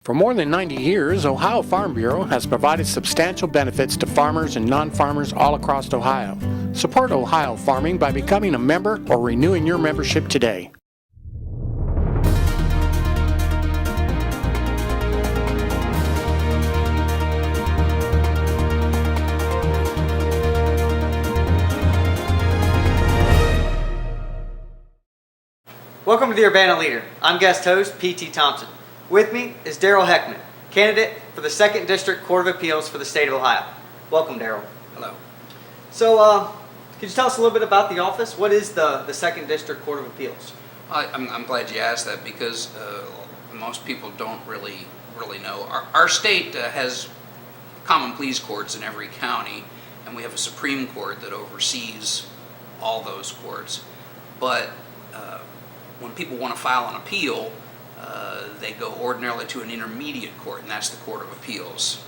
For more than 90 years, Ohio Farm Bureau has provided substantial benefits to farmers and non-farmers all across Ohio. Support Ohio farming by becoming a member or renewing your membership today. Welcome to the Urbana Leader. I'm guest host P.T. Thompson. With me is Darrell Heckman, candidate for the 2nd District Court of Appeals for the state of Ohio. Welcome, Darrell. Hello. So, could you tell us a little bit about the office? What is the 2nd District Court of Appeals? I'm glad you asked that because most people don't really know. Our state has common pleas courts in every county, and we have a Supreme Court that oversees all those courts. But when people want to file an appeal, they go ordinarily to an intermediate court, and that's the Court of Appeals.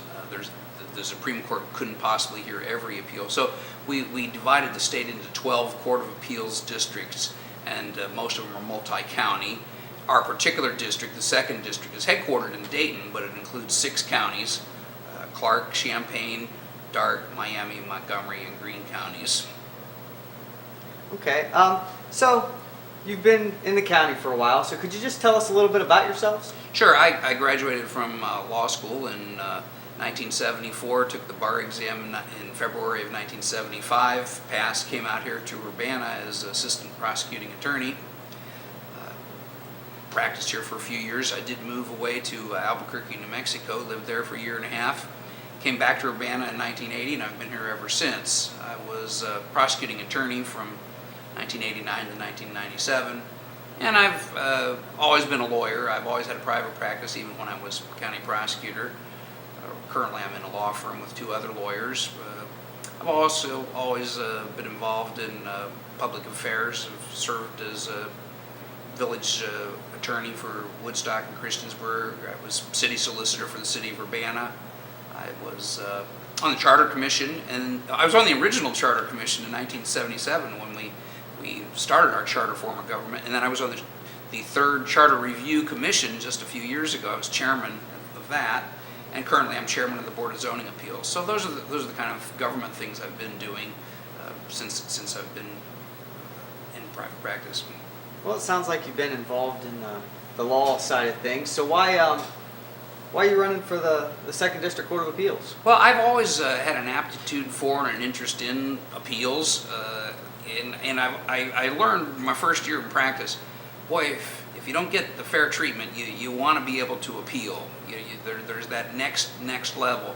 The Supreme Court couldn't possibly hear every appeal. So we divided the state into 12 Court of Appeals districts, and most of them are multi-county. Our particular district, the 2nd District, is headquartered in Dayton, but it includes 6 counties, Clark, Champaign, Dart, Miami, Montgomery, and Greene counties. Okay, so you've been in the county for a while, so could you just tell us a little bit about yourselves? Sure. I graduated from law school in 1974, took the bar exam in February of 1975, passed, came out here to Urbana as assistant prosecuting attorney, practiced here for a few years. I did move away to Albuquerque, New Mexico, lived there for a year and a half, came back to Urbana in 1980, and I've been here ever since. I was prosecuting attorney from 1989 to 1997, and I've always been a lawyer. I've always had a private practice, even when I was county prosecutor. Currently, I'm in a law firm with 2 other lawyers. I've also always been involved in public affairs. I've served as a village attorney for Woodstock and Christiansburg. I was city solicitor for the city of Urbana. I was on the Charter Commission, and I was on the original Charter Commission in 1977 when we started our charter form of government, and then I was on the 3rd Charter Review Commission just a few years ago. I was chairman of that, and currently I'm chairman of the Board of Zoning Appeals. So those are the kind of government things I've been doing since I've been in private practice. Well, it sounds like you've been involved in the law side of things. So why are you running for the 2nd District Court of Appeals? Well, I've always had an aptitude for and an interest in appeals. And I learned my first year in practice, boy, if you don't get the fair treatment, you want to be able to appeal. There's that next level.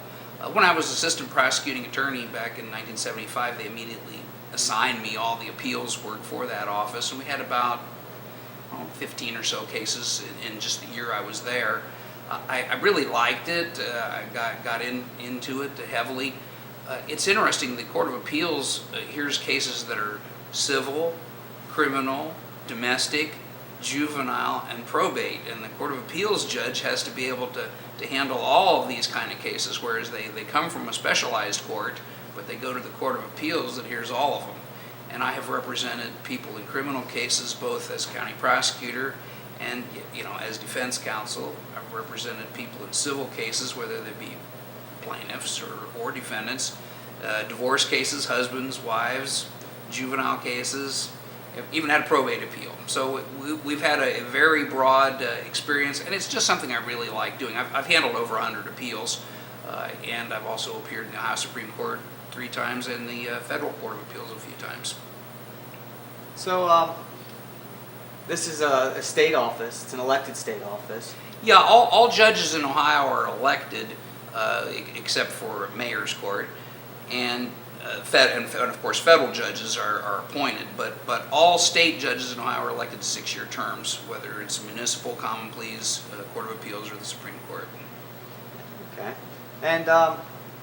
When I was assistant prosecuting attorney back in 1975, they immediately assigned me all the appeals work for that office, and we had about 15 or so cases in just the year I was there. I really liked it. I got into it heavily. It's interesting, the Court of Appeals hears cases that are civil, criminal, domestic, juvenile, and probate, and the Court of Appeals judge has to be able to handle all of these kind of cases, whereas they come from a specialized court, but they go to the Court of Appeals that hears all of them. And I have represented people in criminal cases both as county prosecutor and as defense counsel. I've represented people in civil cases, whether they be plaintiffs or defendants, divorce cases, husbands, wives, juvenile cases, even had a probate appeal. So we've had a very broad experience, and it's just something I really like doing. I've handled over 100 appeals, and I've also appeared in the Ohio Supreme Court 3 times and the Federal Court of Appeals a few times. So this is a state office. It's an elected state office. Yeah, all judges in Ohio are elected, except for mayor's court, and of course federal judges are appointed, but all state judges in Ohio are elected to 6-year terms, whether it's municipal, common pleas, Court of Appeals, or the Supreme Court. Okay. And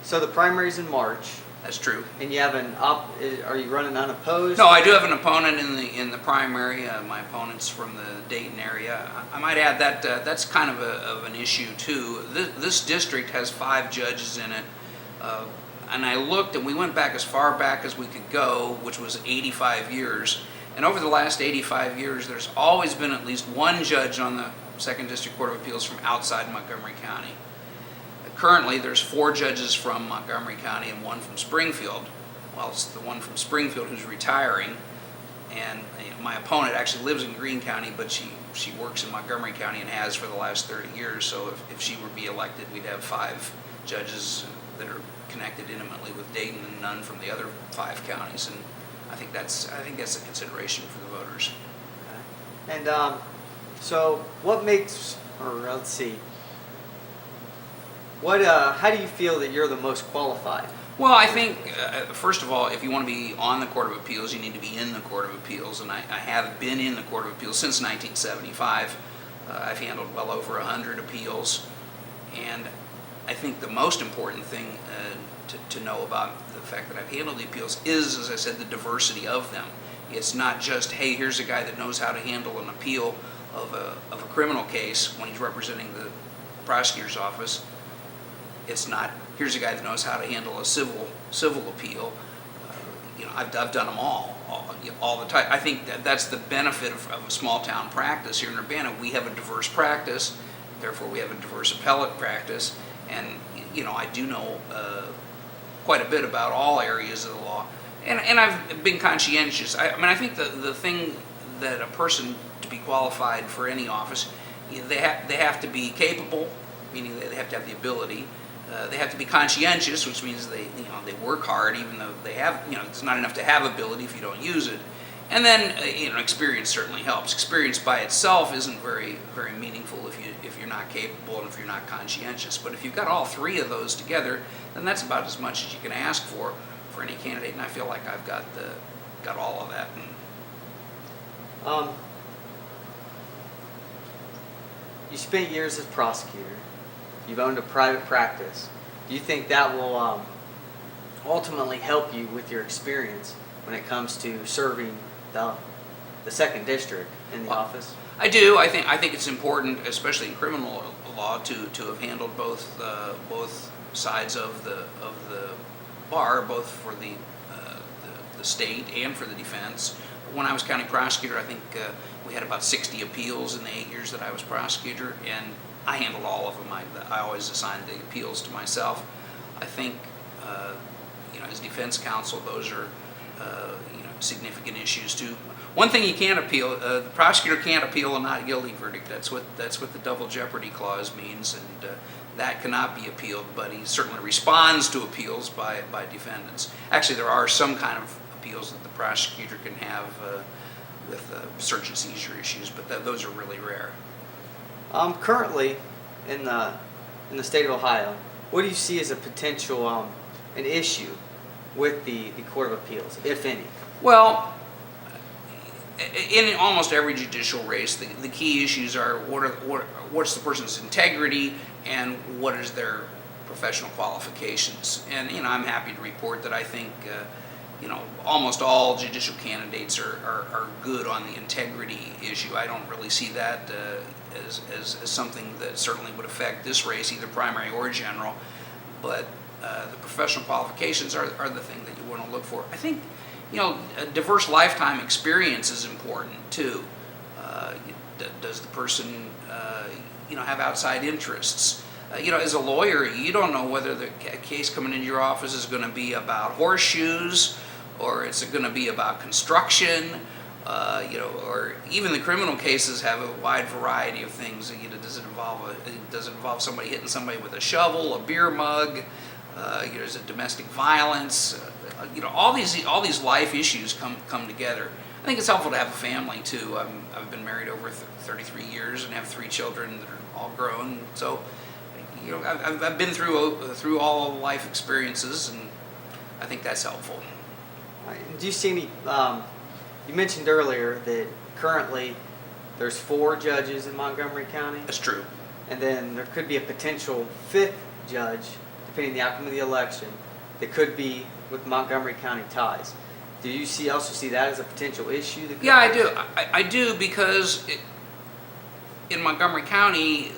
so the primary's in March. That's true. And you have are you running unopposed? No, I do have an opponent in the primary. My opponent's from the Dayton area. I might add that that's kind of an issue too. This district has 5 judges in it. And I looked, and we went back as far back as we could go, which was 85 years. And over the last 85 years, there's always been at least one judge on the Second District Court of Appeals from outside Montgomery County. Currently, there's 4 judges from Montgomery County and 1 from Springfield. Well, it's the one from Springfield who's retiring, and my opponent actually lives in Greene County, but she works in Montgomery County and has for the last 30 years. So if she were to be elected, we'd have 5 judges that are connected intimately with Dayton and none from the other 5 counties, and I think that's a consideration for the voters. Okay. And so what makes, or let's see, how do you feel that you're the most qualified? Well, I think, first of all, if you want to be on the Court of Appeals, you need to be in the Court of Appeals, and I have been in the Court of Appeals since 1975. I've handled well over 100 appeals, and I think the most important thing to know about the fact that I've handled the appeals is, as I said, the diversity of them. It's not just, hey, here's a guy that knows how to handle an appeal of a criminal case when he's representing the prosecutor's office. It's not, here's a guy that knows how to handle a civil appeal. I've done them all the time. I think that's the benefit of a small town practice here in Urbana. We have a diverse practice, therefore we have a diverse appellate practice, and I do know quite a bit about all areas of the law, and I've been conscientious. I think the thing that a person to be qualified for any office, they have to be capable, meaning they have to have the ability. They have to be conscientious, which means they work hard, even though they have, it's not enough to have ability if you don't use it. And then, experience certainly helps. Experience by itself isn't very, very meaningful if you're not capable and if you're not conscientious. But if you've got all 3 of those together, then that's about as much as you can ask for any candidate. And I feel like I've got all of that. You spent years as prosecutor. You've owned a private practice. Do you think that will ultimately help you with your experience when it comes to serving the second district in the office? I do. I think it's important, especially in criminal law, to have handled both sides of the bar, both for the state and for the defense. When I was county prosecutor, I think we had about 60 appeals in the 8 years that I was prosecutor, and I handled all of them. I always assigned the appeals to myself. I think, as defense counsel, those are, significant issues too. One thing you can't appeal, the prosecutor can't appeal a not guilty verdict. That's what the double jeopardy clause means, and that cannot be appealed. But he certainly responds to appeals by defendants. Actually, there are some kind of appeals that the prosecutor can have with search and seizure issues, but those are really rare. Currently, in the state of Ohio, what do you see as a potential an issue with the Court of Appeals, if any? Well, in almost every judicial race, the key issues are what's the person's integrity and what is their professional qualifications. And I'm happy to report that I think almost all judicial candidates are good on the integrity issue. I don't really see that as something that certainly would affect this race, either primary or general. But the professional qualifications are the thing that you want to look for. I think a diverse lifetime experience is important too. Does the person have outside interests? As a lawyer, you don't know whether the case coming into your office is going to be about horseshoes, or it's going to be about construction, or even the criminal cases have a wide variety of things. Does it involve somebody hitting somebody with a shovel, a beer mug? Is it domestic violence? All these life issues come together. I think it's helpful to have a family too. I've been married over 33 years and have 3 children that are all grown. So, I've been through all life experiences, and I think that's helpful. All right. Do you see any? You mentioned earlier that currently there's 4 judges in Montgomery County. That's true. And then there could be a potential 5th judge, depending on the outcome of the election, that could be with Montgomery County ties. Do you also see that as a potential issue? Yeah, I do. I do, because in Montgomery County,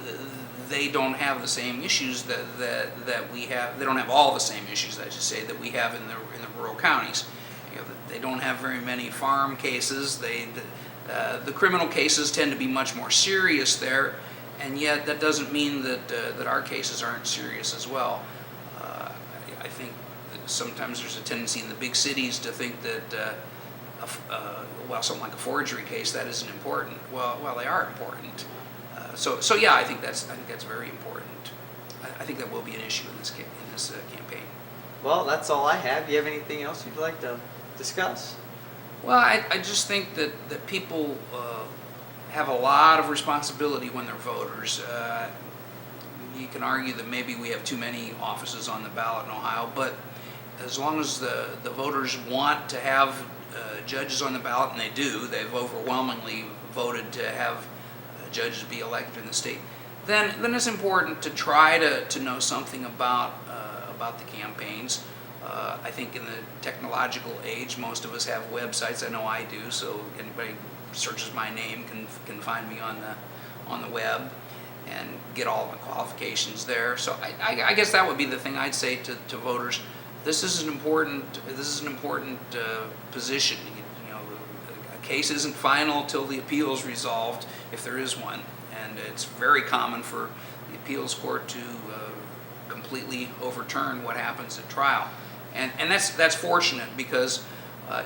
they don't have the same issues that we have. They don't have all the same issues, I should say, that we have in the rural counties. They don't have very many farm cases. The criminal cases tend to be much more serious there, and yet that doesn't mean that our cases aren't serious as well. I think that sometimes there's a tendency in the big cities to think that something like a forgery case, that isn't important. Well, they are important. So yeah, I think that's very important. I think that will be an issue in this campaign. Well, that's all I have. Do you have anything else you'd like to discuss? Well, I just think that people have a lot of responsibility when they're voters. You can argue that maybe we have too many offices on the ballot in Ohio, but as long as the voters want to have judges on the ballot, and they do, they've overwhelmingly voted to have judges be elected in the state, then it's important to try to know something about the campaigns. I think in the technological age, most of us have websites. I know I do, so anybody searches my name can find me on the web and get all the qualifications there. So I guess that would be the thing I'd say to voters. This is an important position. You know, a case isn't final till the appeal is resolved, if there is one, and it's very common for the appeals court to completely overturn what happens at trial, and that's fortunate because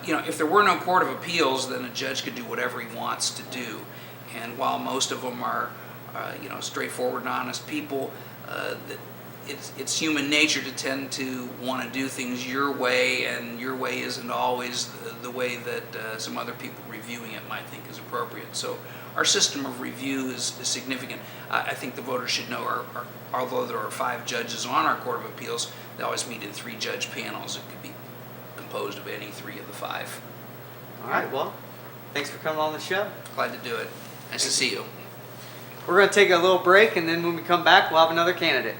if there were no court of appeals, then a judge could do whatever he wants to do, and while most of them are straightforward and honest people, it's human nature to tend to want to do things your way, and your way isn't always the way that some other people reviewing it might think is appropriate. So our system of review is significant. I think the voters should know, although there are 5 judges on our Court of Appeals, they always meet in 3-judge panels. It could be composed of any 3 of the 5. All right, well, thanks for coming on the show. Glad to do it. Nice to see you. We're going to take a little break, and then when we come back, we'll have another candidate.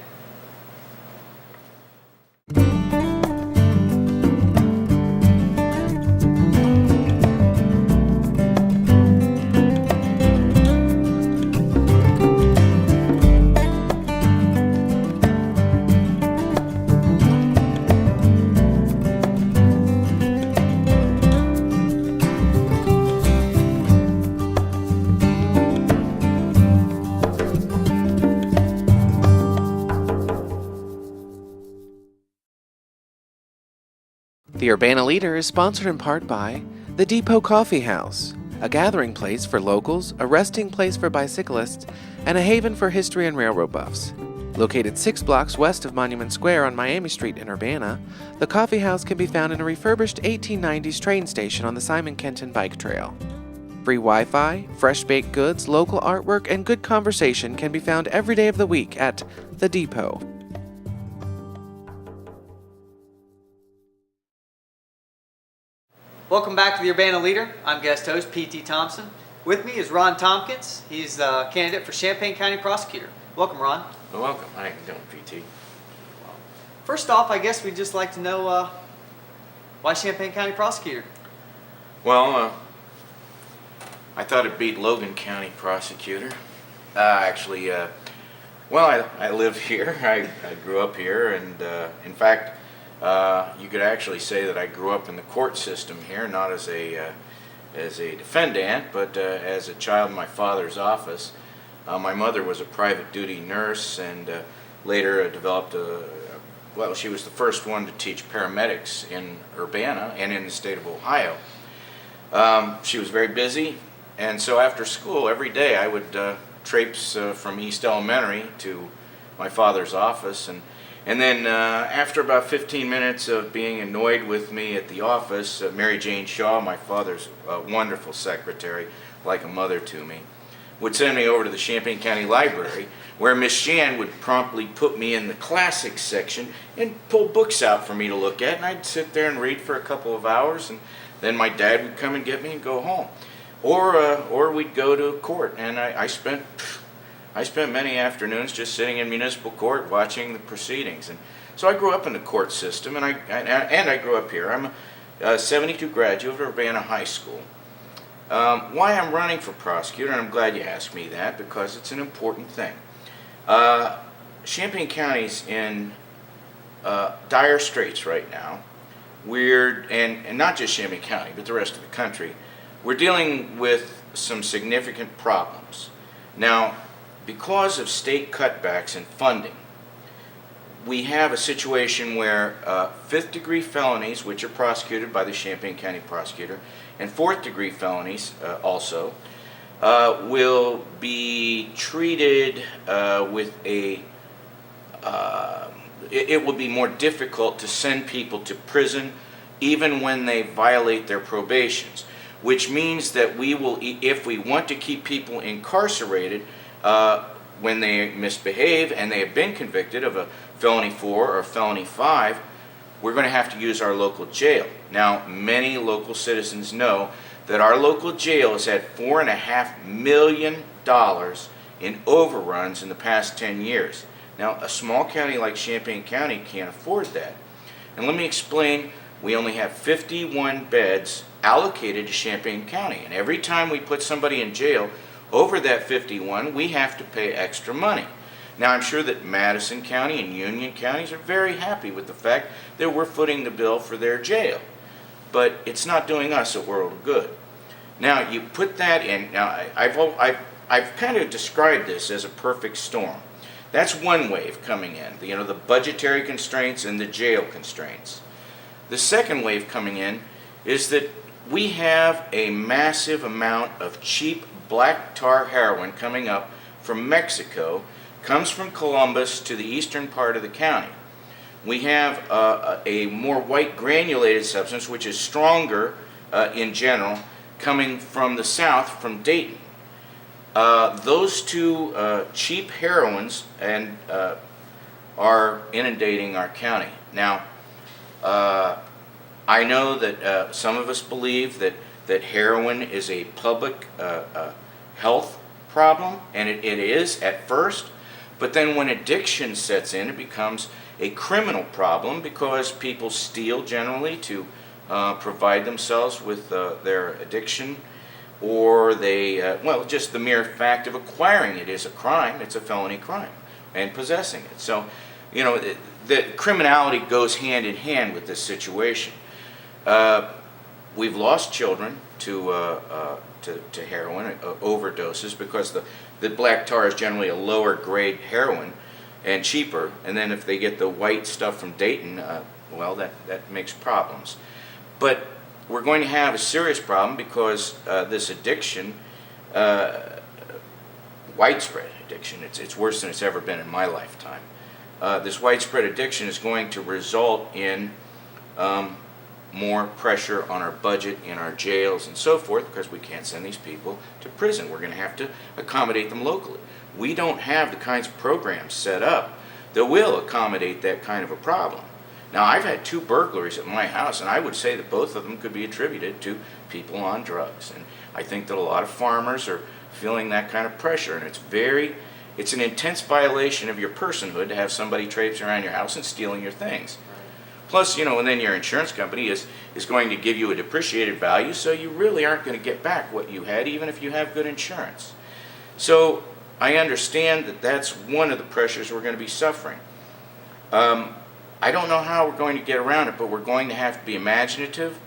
The Urbana Leader is sponsored in part by the Depot Coffee House, a gathering place for locals, a resting place for bicyclists, and a haven for history and railroad buffs. Located 6 blocks west of Monument Square on Miami Street in Urbana, the coffee house can be found in a refurbished 1890s train station on the Simon Kenton Bike Trail. Free Wi-Fi, fresh baked goods, local artwork, and good conversation can be found every day of the week at the Depot. Welcome back to the Urbana Leader. I'm guest host P.T. Thompson. With me is Ron Tompkins. He's the candidate for Champaign County Prosecutor. Welcome, Ron. Well, welcome. How you doing, PT? First off, I guess we'd just like to know why Champaign County Prosecutor? Well, I thought it beat Logan County Prosecutor. I live here. I grew up here, and in fact, you could actually say that I grew up in the court system here, not as a defendant, but as a child in my father's office. My mother was a private duty nurse, and later developed she was the first one to teach paramedics in Urbana and in the state of Ohio. She was very busy, and so after school every day I would traipse from East Elementary to my father's office, and then after about 15 minutes of being annoyed with me at the office, Mary Jane Shaw, my father's wonderful secretary, like a mother to me, would send me over to the Champaign County Library, where Miss Shan would promptly put me in the classics section and pull books out for me to look at, and I'd sit there and read for a couple of hours, and then my dad would come and get me and go home. Or we'd go to court, and I spent many afternoons just sitting in municipal court watching the proceedings. And so I grew up in the court system, and I grew up here. I'm a 72 graduate of Urbana High School. Why I'm running for prosecutor, and I'm glad you asked me that, because it's an important thing. Champaign County's in dire straits right now. And not just Champaign County, but the rest of the country. We're dealing with some significant problems. Now, because of state cutbacks in funding, we have a situation where 5th-degree felonies, which are prosecuted by the Champaign County Prosecutor, and 4th-degree felonies also, will be treated with a it will be more difficult to send people to prison even when they violate their probations, which means that we will, if we want to keep people incarcerated when they misbehave and they have been convicted of a felony 4 or felony 5, we're going to have to use our local jail. Now, many local citizens know that our local jail has had $4.5 million in overruns in the past 10 years. Now, a small county like Champaign County can't afford that. And let me explain, we only have 51 beds allocated to Champaign County. And every time we put somebody in jail over that 51, we have to pay extra money. Now, I'm sure that Madison County and Union counties are very happy with the fact that we're footing the bill for their jail. But it's not doing us a world of good. Now, you put that in. Now, I've kind of described this as a perfect storm. That's one wave coming in, the budgetary constraints and the jail constraints. The second wave coming in is that we have a massive amount of cheap black tar heroin coming up from Mexico, comes from Columbus to the eastern part of the county. We have a more white granulated substance, which is stronger in general, coming from the south, from Dayton. Those two cheap heroines are inundating our county. Now, I know that some of us believe that heroin is a public health problem, and it is at first, but then when addiction sets in, it becomes a criminal problem because people steal generally to provide themselves with their addiction, or they, just the mere fact of acquiring it is a crime. It's a felony crime, and possessing it. So, the criminality goes hand in hand with this situation. We've lost children to heroin overdoses because the black tar is generally a lower grade heroin and cheaper, and then if they get the white stuff from Dayton, that makes problems. But we're going to have a serious problem because this addiction, widespread addiction, it's worse than it's ever been in my lifetime. This widespread addiction is going to result in more pressure on our budget, in our jails and so forth, because we can't send these people to prison. We're going to have to accommodate them locally. We don't have the kinds of programs set up that will accommodate that kind of a problem. Now, I've had 2 burglaries at my house, and I would say that both of them could be attributed to people on drugs. And I think that a lot of farmers are feeling that kind of pressure, and it's an intense violation of your personhood to have somebody traipse around your house and stealing your things. Plus, and then your insurance company is going to give you a depreciated value, so you really aren't going to get back what you had, even if you have good insurance. So I understand that that's one of the pressures we're going to be suffering. I don't know how we're going to get around it, but we're going to have to be imaginative,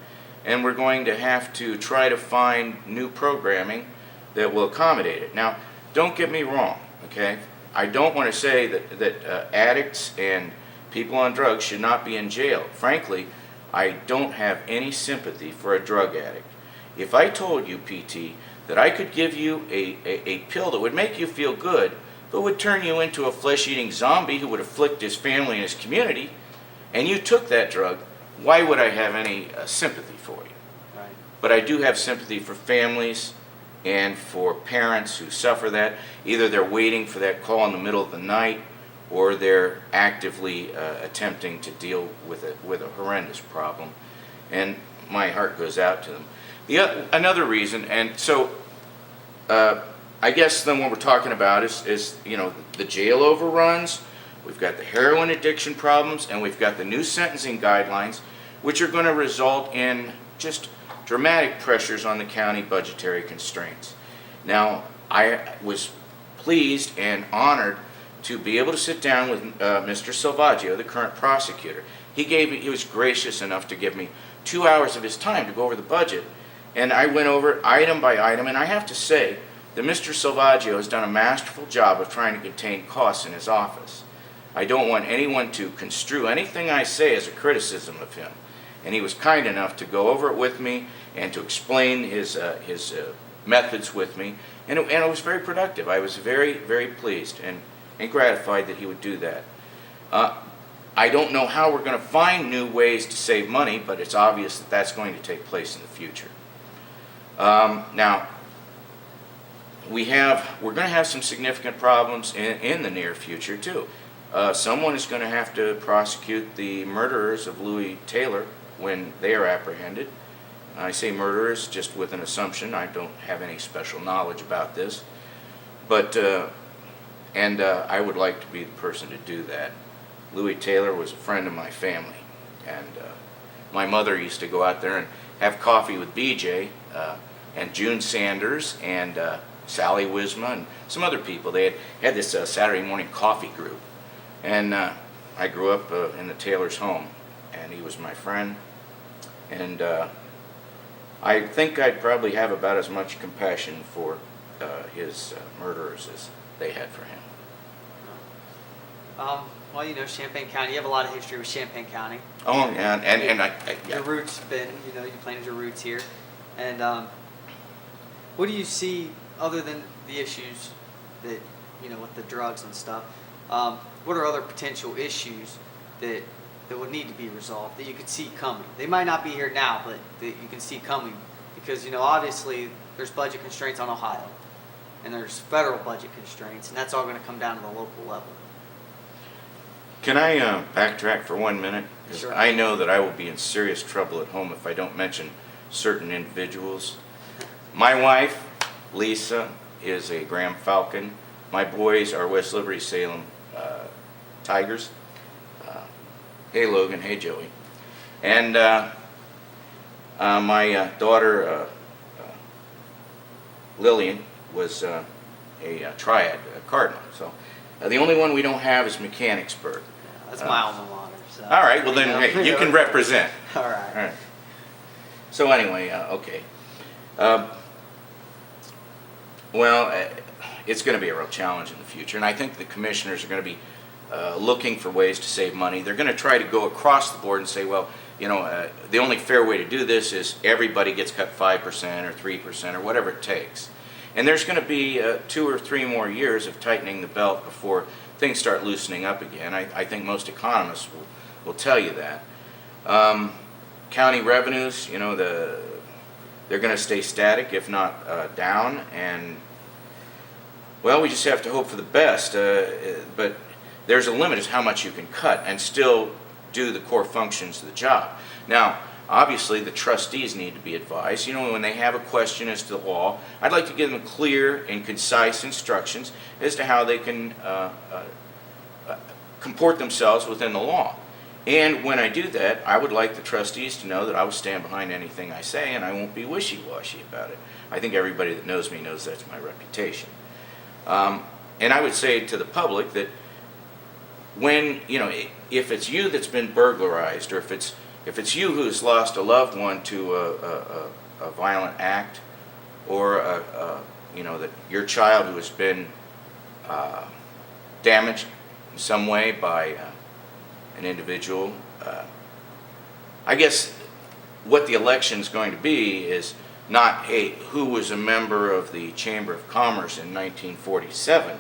and we're going to have to try to find new programming that will accommodate it. Now, don't get me wrong, okay? I don't want to say that addicts and people on drugs should not be in jail. Frankly, I don't have any sympathy for a drug addict. If I told you, PT, that I could give you a pill that would make you feel good, but would turn you into a flesh-eating zombie who would afflict his family and his community, and you took that drug, why would I have any sympathy for you? Right. But I do have sympathy for families and for parents who suffer that. Either they're waiting for that call in the middle of the night, or they're actively attempting to deal with a horrendous problem. And my heart goes out to them. Another reason, and so I guess then what we're talking about is the jail overruns, we've got the heroin addiction problems, and we've got the new sentencing guidelines, which are going to result in just dramatic pressures on the county budgetary constraints. Now, I was pleased and honored to be able to sit down with Mr. Salvaggio, the current prosecutor. He was gracious enough to give me 2 hours of his time to go over the budget, and I went over item by item, and I have to say that Mr. Salvaggio has done a masterful job of trying to contain costs in his office. I don't want anyone to construe anything I say as a criticism of him. And he was kind enough to go over it with me and to explain his methods with me. And it was very productive. I was very, very pleased and gratified that he would do that. I don't know how we're going to find new ways to save money, but it's obvious that that's going to take place in the future. Now, we're going to have some significant problems in the near future, too. Someone is going to have to prosecute the murderers of Louis Taylor when they are apprehended. I say murderers just with an assumption. I don't have any special knowledge about this. But, I would like to be the person to do that. Louis Taylor was a friend of my family. And my mother used to go out there and have coffee with BJ and June Sanders and Sally Wisma and some other people. They had this Saturday morning coffee group. And I grew up in the Taylor's home, and he was my friend. And I think I'd probably have about as much compassion for his murderers as they had for him. Well, you know, Champaign County, you have a lot of history with Champaign County. Oh, yeah, and I yeah. Your roots have been, you know, you planted your roots here. And what do you see, other than the issues that, you know, with the drugs and stuff, what are other potential issues that would need to be resolved, that you could see coming? They might not be here now, but that you can see coming. Because, you know, obviously there's budget constraints on Ohio, and there's federal budget constraints, and that's all going to come down to the local level. Can I backtrack for 1 minute? 'Cause Sure. I know that I will be in serious trouble at home if I don't mention certain individuals. My wife, Lisa, is a Graham Falcon. My boys are West Liberty Salem Tigers. Hey Logan, hey Joey. And my daughter Lillian was a triad, a Cardinal. So the only one we don't have is Mechanicsburg. That's my alma mater. So, All right, well then hey, you can represent. All right. All right. So anyway, okay. It's going to be a real challenge in the future, and I think the commissioners are going to be looking for ways to save money. They're going to try to go across the board and say, well, you know, the only fair way to do this is everybody gets cut 5% or 3% or whatever it takes. And there's going to be 2 or 3 more years of tightening the belt before things start loosening up again. I think most economists will tell you that. County revenues, you know, they're going to stay static, if not down. And, well, we just have to hope for the best. But there's a limit as how much you can cut and still do the core functions of the job. Now, obviously, the trustees need to be advised. You know, when they have a question as to the law, I'd like to give them clear and concise instructions as to how they can comport themselves within the law. And when I do that, I would like the trustees to know that I will stand behind anything I say and I won't be wishy-washy about it. I think everybody that knows me knows that's my reputation. And I would say to the public that when, you know, if it's you that's been burglarized, or if it's you who's lost a loved one to a violent act, or you know, that your child who has been damaged in some way by an individual, I guess what the election's going to be is not, hey, who was a member of the Chamber of Commerce in 1947.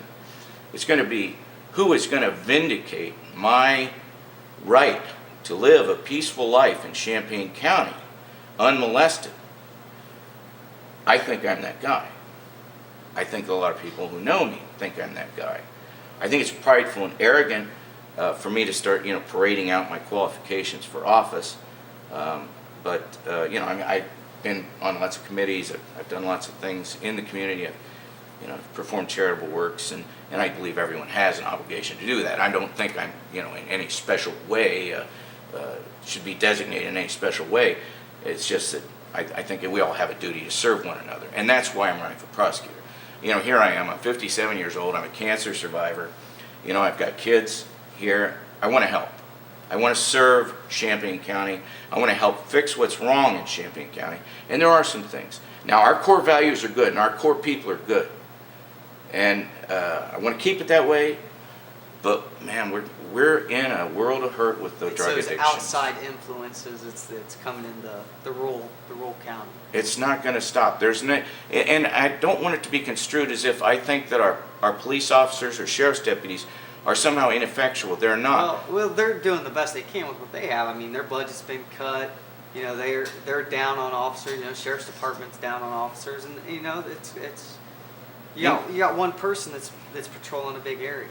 It's going to be who is going to vindicate my right to live a peaceful life in Champaign County, unmolested. I think I'm that guy. I think a lot of people who know me think I'm that guy. I think it's prideful and arrogant for me to start, you know, parading out my qualifications for office. But you know, I mean, I've been on lots of committees. I've done lots of things in the community. I've performed charitable works, and I believe everyone has an obligation to do that. I don't think I'm, you know, in any special way, should be designated in any special way. It's just that I think that we all have a duty to serve one another, and that's why I'm running for prosecutor. You know, here I am. I'm 57 years old. I'm a cancer survivor. You know, I've got kids here. I want to help. I want to serve Champaign County. I want to help fix what's wrong in Champaign County, and there are some things. Now, our core values are good, and our core people are good. And I want to keep it that way, but man, we're in a world of hurt with the drug addiction. Outside influences, it's coming in the rural county. It's not going to stop. And I don't want it to be construed as if I think that our police officers or sheriff's deputies are somehow ineffectual. They're not. Well, they're doing the best they can with what they have. I mean, their budget's been cut. You know, they're down on officers. You know, sheriff's department's down on officers, and you know, you got one person that's patrolling a big area.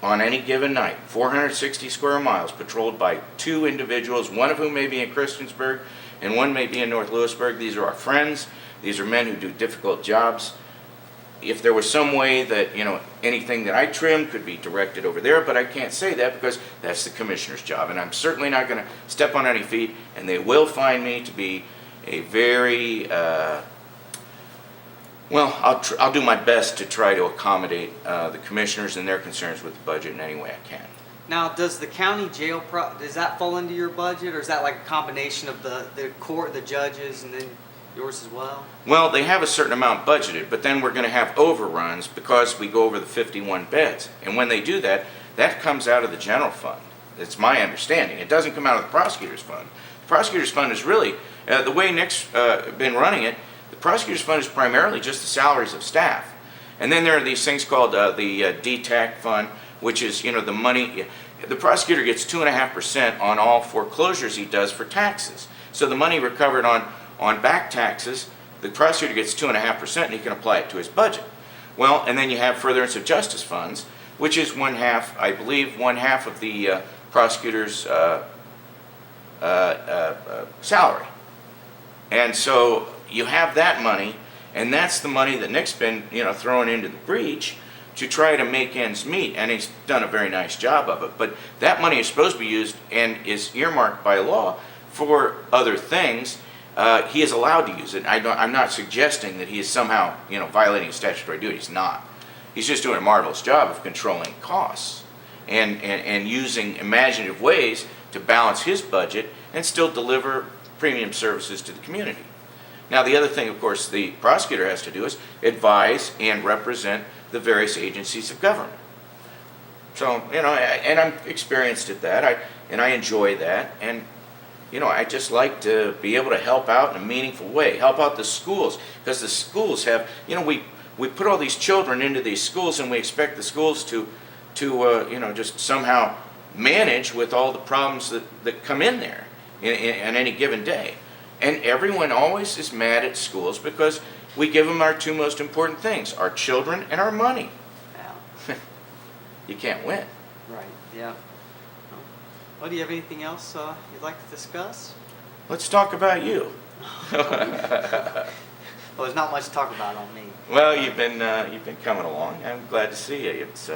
On any given night, 460 square miles patrolled by 2 individuals, one of whom may be in Christiansburg and one may be in North Lewisburg. These are our friends. These are men who do difficult jobs. If there was some way that, you know, anything that I trim could be directed over there, but I can't say that because that's the commissioner's job. And I'm certainly not going to step on any feet, and they will find me to be a very, well, I'll do my best to try to accommodate the commissioners and their concerns with the budget in any way I can. Now, does the county jail, does that fall into your budget, or is that like a combination of the court, the judges, and then yours as well? Well, they have a certain amount budgeted, but then we're going to have overruns because we go over the 51 beds. And when they do that, that comes out of the general fund. It's my understanding. It doesn't come out of the prosecutor's fund. The prosecutor's fund is really, the way Nick's been running it, the prosecutor's fund is primarily just the salaries of staff. And then there are these things called the DTAC fund, which is, you know, the money. The prosecutor gets 2.5% on all foreclosures he does for taxes. So the money recovered on back taxes, the prosecutor gets 2.5% and he can apply it to his budget. Well, and then you have furtherance of justice funds, which is one half of the prosecutor's salary. And so you have that money, and that's the money that Nick's been, you know, throwing into the breach to try to make ends meet, and he's done a very nice job of it. But that money is supposed to be used and is earmarked by law for other things. He is allowed to use it. I'm not suggesting that he is somehow, you know, violating his statutory duty. He's not. He's just doing a marvelous job of controlling costs and using imaginative ways to balance his budget and still deliver premium services to the community. Now, the other thing, of course, the prosecutor has to do is advise and represent the various agencies of government. So, you know, and I'm experienced at that, and I enjoy that, and you know, I just like to be able to help out in a meaningful way, help out the schools, because the schools have, you know, we put all these children into these schools, and we expect the schools to you know, just somehow manage with all the problems that come in there in any given day. And everyone always is mad at schools because we give them our 2 most important things, our children and our money. Yeah. You can't win. Right, yeah. Well, do you have anything else you'd like to discuss? Let's talk about you. Well, there's not much to talk about on me. Well, you've been coming along. I'm glad to see you. It's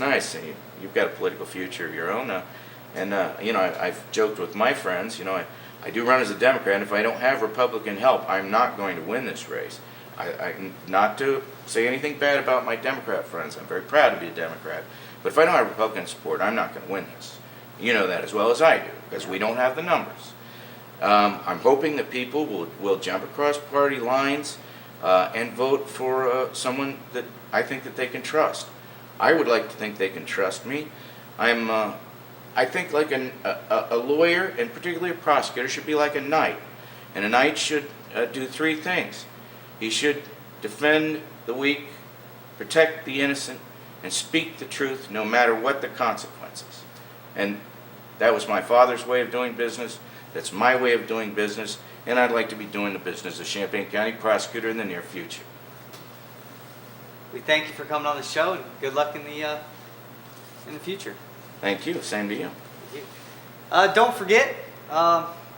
nice. You've got a political future of your own. And you know, I've joked with my friends. You know, I do run as a Democrat, and if I don't have Republican help, I'm not going to win this race. Not to say anything bad about my Democrat friends. I'm very proud to be a Democrat. But if I don't have Republican support, I'm not going to win this. You know that as well as I do, because we don't have the numbers. I'm hoping that people will jump across party lines and vote for someone that I think that they can trust. I would like to think they can trust me. I think like a lawyer, and particularly a prosecutor, should be like a knight. And a knight should do 3 things. He should defend the weak, protect the innocent, and speak the truth no matter what the consequences. And that was my father's way of doing business. That's my way of doing business. And I'd like to be doing the business of Champaign County Prosecutor in the near future. We thank you for coming on the show, and good luck in the future. Thank you. Same to you. Thank you. Don't forget,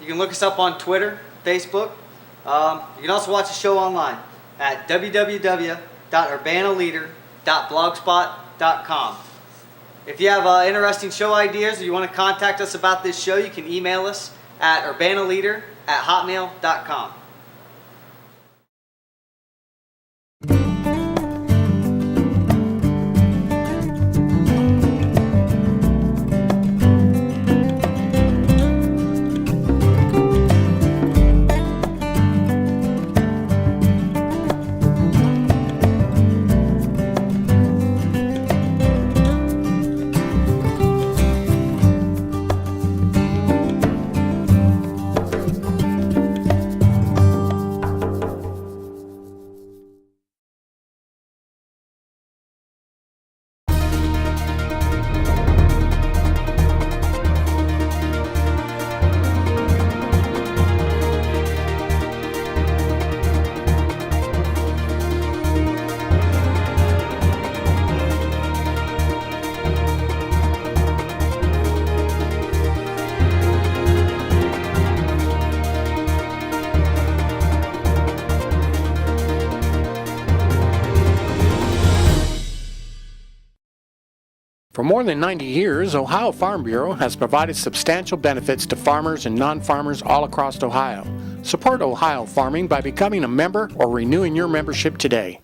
you can look us up on Twitter, Facebook. You can also watch the show online at www.urbanaleader.blogspot.com. If you have interesting show ideas or you want to contact us about this show, you can email us at urbanaleader@hotmail.com. For more than 90 years, Ohio Farm Bureau has provided substantial benefits to farmers and non-farmers all across Ohio. Support Ohio farming by becoming a member or renewing your membership today.